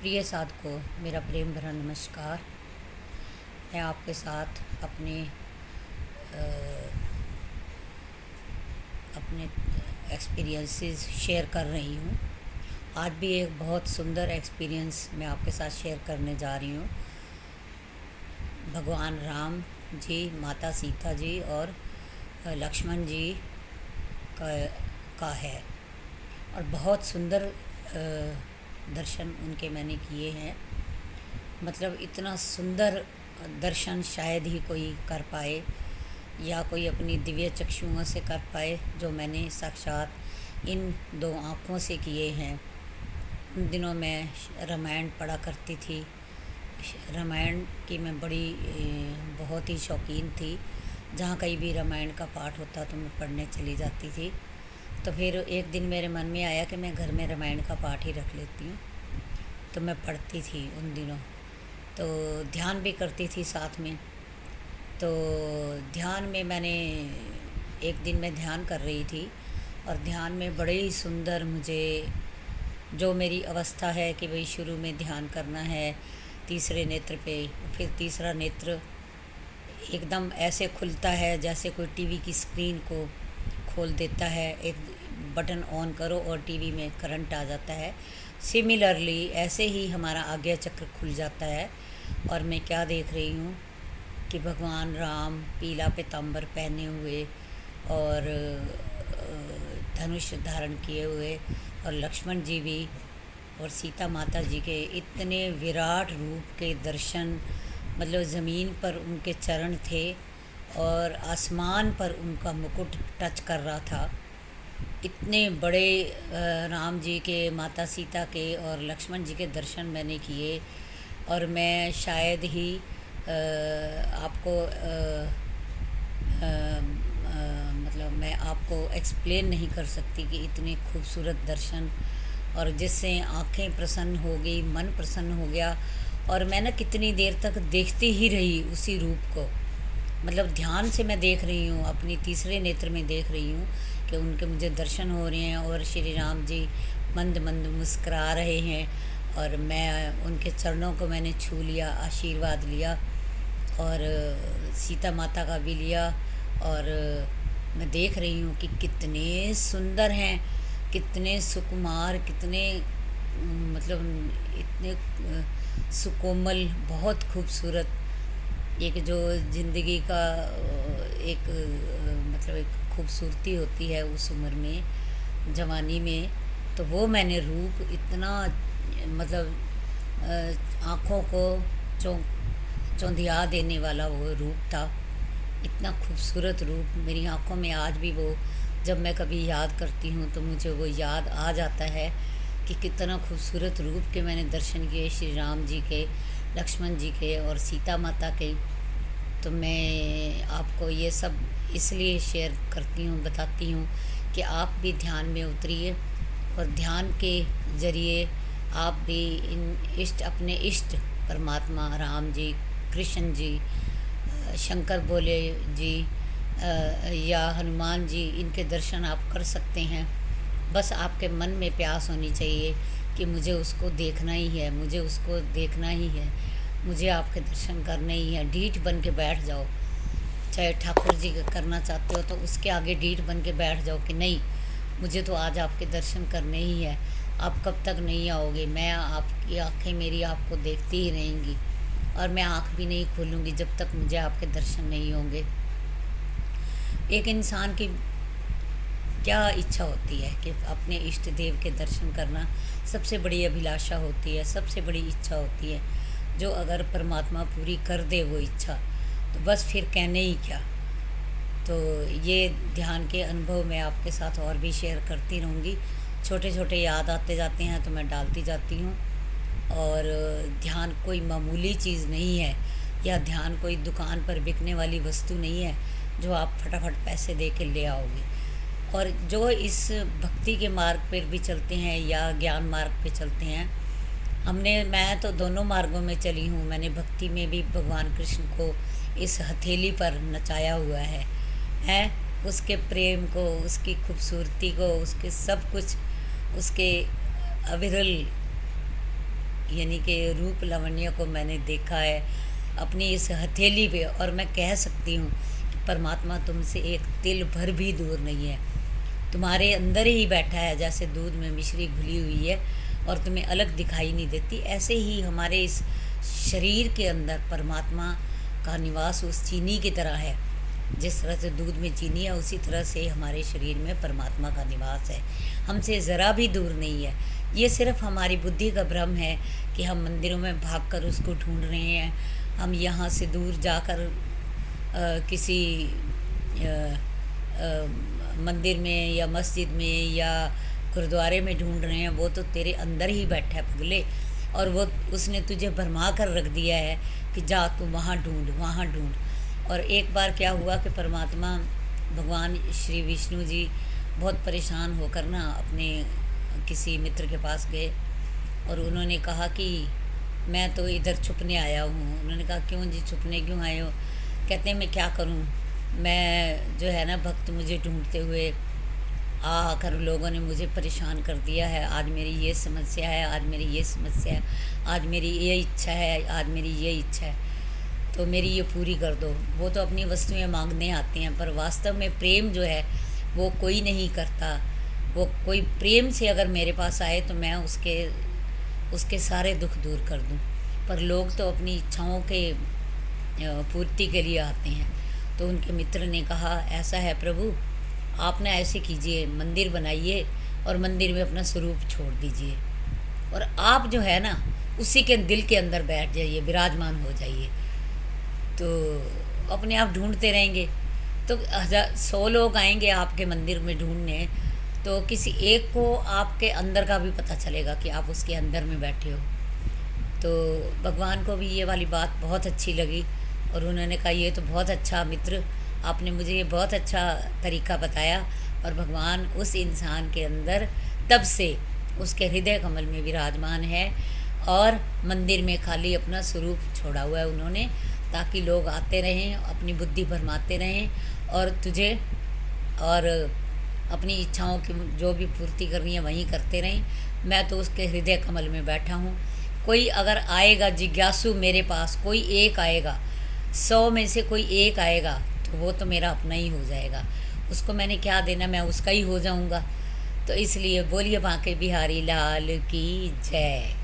प्रिय साधकों, मेरा प्रेम भरा नमस्कार। मैं आपके साथ अपने एक्सपीरियंसेस शेयर कर रही हूँ। आज भी एक बहुत सुंदर एक्सपीरियंस मैं आपके साथ शेयर करने जा रही हूँ। भगवान राम जी, माता सीता जी और लक्ष्मण जी का है। और बहुत सुंदर दर्शन उनके मैंने किए हैं। मतलब इतना सुंदर दर्शन शायद ही कोई कर पाए या कोई अपनी दिव्य चक्षुओं से कर पाए जो मैंने साक्षात इन दो आँखों से किए हैं। उन दिनों मैं रामायण पढ़ा करती थी। रामायण की मैं बहुत ही शौकीन थी। जहाँ कहीं भी रामायण का पाठ होता तो मैं पढ़ने चली जाती थी। तो फिर एक दिन मेरे मन में आया कि मैं घर में रामायण का पाठ ही रख लेती हूँ। तो मैं पढ़ती थी उन दिनों, तो ध्यान भी करती थी साथ में। तो ध्यान में मैंने एक दिन मैं ध्यान कर रही थी और ध्यान में बड़े ही सुंदर मुझे जो मेरी अवस्था है कि भाई शुरू में ध्यान करना है तीसरे नेत्र पे, फिर तीसरा नेत्र एकदम ऐसे खुलता है जैसे कोई टीवी की स्क्रीन को खोल देता है। एक बटन ऑन करो और टीवी में करंट आ जाता है। सिमिलरली ऐसे ही हमारा आज्ञा चक्र खुल जाता है। और मैं क्या देख रही हूँ कि भगवान राम पीला पीताम्बर पहने हुए और धनुष धारण किए हुए, और लक्ष्मण जी भी, और सीता माता जी के इतने विराट रूप के दर्शन। मतलब ज़मीन पर उनके चरण थे और आसमान पर उनका मुकुट टच कर रहा था। इतने बड़े राम जी के, माता सीता के और लक्ष्मण जी के दर्शन मैंने किए। और मैं शायद ही आपको मतलब मैं आपको एक्सप्लेन नहीं कर सकती कि इतने खूबसूरत दर्शन, और जिससे आँखें प्रसन्न हो गई, मन प्रसन्न हो गया। और मैं ना कितनी देर तक देखती ही रही उसी रूप को। मतलब ध्यान से मैं देख रही हूँ, अपनी तीसरे नेत्र में देख रही हूँ कि उनके मुझे दर्शन हो रहे हैं और श्री राम जी मंद मंद मुस्करा रहे हैं। और मैं उनके चरणों को मैंने छू लिया, आशीर्वाद लिया, और सीता माता का भी लिया। और मैं देख रही हूँ कि कितने सुंदर हैं, कितने सुकुमार, कितने मतलब इतने सुकोमल, बहुत खूबसूरत। एक जो ज़िंदगी का एक मतलब एक खूबसूरती होती है उस उम्र में, जवानी में, तो वो मैंने रूप इतना मतलब आँखों को चौंधिया देने वाला वो रूप था। इतना खूबसूरत रूप मेरी आँखों में आज भी वो, जब मैं कभी याद करती हूँ तो मुझे वो याद आ जाता है कि कितना खूबसूरत रूप के मैंने दर्शन किए श्री राम जी के, लक्ष्मण जी के और सीता माता के। तो मैं आपको ये सब इसलिए शेयर करती हूँ, बताती हूँ कि आप भी ध्यान में उतरिए और ध्यान के ज़रिए आप भी अपने इष्ट परमात्मा राम जी, कृष्ण जी, शंकर भोले जी या हनुमान जी, इनके दर्शन आप कर सकते हैं। बस आपके मन में प्यास होनी चाहिए कि मुझे उसको देखना ही है, मुझे उसको देखना ही है, मुझे आपके दर्शन करने ही है। ढीठ बन के बैठ जाओ। चाहे ठाकुर जी का करना चाहते हो तो उसके आगे ढीठ बन के बैठ जाओ कि नहीं, मुझे तो आज आपके दर्शन करने ही है। आप कब तक नहीं आओगे? मैं, आपकी आँखें मेरी आपको देखती ही रहेंगी और मैं आँख भी नहीं खोलूँगी जब तक मुझे आपके दर्शन नहीं होंगे। एक इंसान की क्या इच्छा होती है कि अपने इष्ट देव के दर्शन करना सबसे बड़ी अभिलाषा होती है, सबसे बड़ी इच्छा होती है। जो अगर परमात्मा पूरी कर दे वो इच्छा, तो बस फिर कहने ही क्या। तो ये ध्यान के अनुभव मैं आपके साथ और भी शेयर करती रहूँगी। छोटे छोटे याद आते जाते हैं तो मैं डालती जाती हूँ। और ध्यान कोई मामूली चीज़ नहीं है, या ध्यान कोई दुकान पर बिकने वाली वस्तु नहीं है जो आप फटाफट पैसे दे के ले आओगे। और जो इस भक्ति के मार्ग पर भी चलते हैं या ज्ञान मार्ग पे चलते हैं, मैं तो दोनों मार्गों में चली हूँ। मैंने भक्ति में भी भगवान कृष्ण को इस हथेली पर नचाया हुआ है उसके प्रेम को, उसकी खूबसूरती को, उसके सब कुछ, उसके अविरल यानी कि रूप लावण्य को मैंने देखा है अपनी इस हथेली पे, और मैं कह सकती हूँ कि परमात्मा तुमसे एक तिल भर भी दूर नहीं है, तुम्हारे अंदर ही बैठा है। जैसे दूध में मिश्री घुली हुई है और तुम्हें अलग दिखाई नहीं देती, ऐसे ही हमारे इस शरीर के अंदर परमात्मा का निवास उस चीनी की तरह है। जिस तरह से दूध में चीनी है, उसी तरह से हमारे शरीर में परमात्मा का निवास है, हमसे ज़रा भी दूर नहीं है। ये सिर्फ हमारी बुद्धि का भ्रम है कि हम मंदिरों में भागकर उसको ढूंढ रहे हैं, हम यहाँ से दूर जाकर किसी मंदिर में या मस्जिद में या गुरुद्वारे में ढूंढ रहे हैं। वो तो तेरे अंदर ही बैठा है पगले, और वो उसने तुझे भरमा कर रख दिया है कि जा तू वहाँ ढूंढ, वहाँ ढूंढ। और एक बार क्या हुआ कि परमात्मा भगवान श्री विष्णु जी बहुत परेशान होकर ना अपने किसी मित्र के पास गए, और उन्होंने कहा कि मैं तो इधर छुपने आया हूँ। उन्होंने कहा क्यों जी, छुपने क्यों आए हो? कहते हैं मैं क्या करूँ, मैं जो है ना भक्त मुझे ढूंढते हुए आकर लोगों ने मुझे परेशान कर दिया है। आज मेरी ये समस्या है, आज मेरी ये समस्या है, आज मेरी ये इच्छा है, आज मेरी ये इच्छा है, तो मेरी ये पूरी कर दो। वो तो अपनी वस्तुएं मांगने आते हैं, पर वास्तव में प्रेम जो है वो कोई नहीं करता। वो कोई प्रेम से अगर मेरे पास आए तो मैं उसके सारे दुख दूर कर दूं। पर लोग तो अपनी इच्छाओं के पूर्ति के लिए आते हैं। तो उनके मित्र ने कहा ऐसा है प्रभु, आप ना ऐसे कीजिए, मंदिर बनाइए और मंदिर में अपना स्वरूप छोड़ दीजिए, और आप जो है ना उसी के दिल के अंदर बैठ जाइए, विराजमान हो जाइए, तो अपने आप ढूंढते रहेंगे। तो 100 लोग आएंगे आपके मंदिर में ढूंढने, तो किसी एक को आपके अंदर का भी पता चलेगा कि आप उसके अंदर में बैठे हो। तो भगवान को भी ये वाली बात बहुत अच्छी लगी, और उन्होंने कहा ये तो बहुत अच्छा मित्र, आपने मुझे ये बहुत अच्छा तरीका बताया। और भगवान उस इंसान के अंदर तब से उसके हृदय कमल में विराजमान है, और मंदिर में खाली अपना स्वरूप छोड़ा हुआ है उन्होंने, ताकि लोग आते रहें, अपनी बुद्धि भरमाते रहें और तुझे और अपनी इच्छाओं की जो भी पूर्ति करनी है वहीं करते रहें। मैं तो उसके हृदय कमल में बैठा हूँ। कोई अगर आएगा जिज्ञासु मेरे पास, कोई एक आएगा, 100 में से कोई एक आएगा, तो वो तो मेरा अपना ही हो जाएगा। उसको मैंने क्या देना, मैं उसका ही हो जाऊँगा। तो इसलिए बोलिए बांके बिहारी लाल की जय।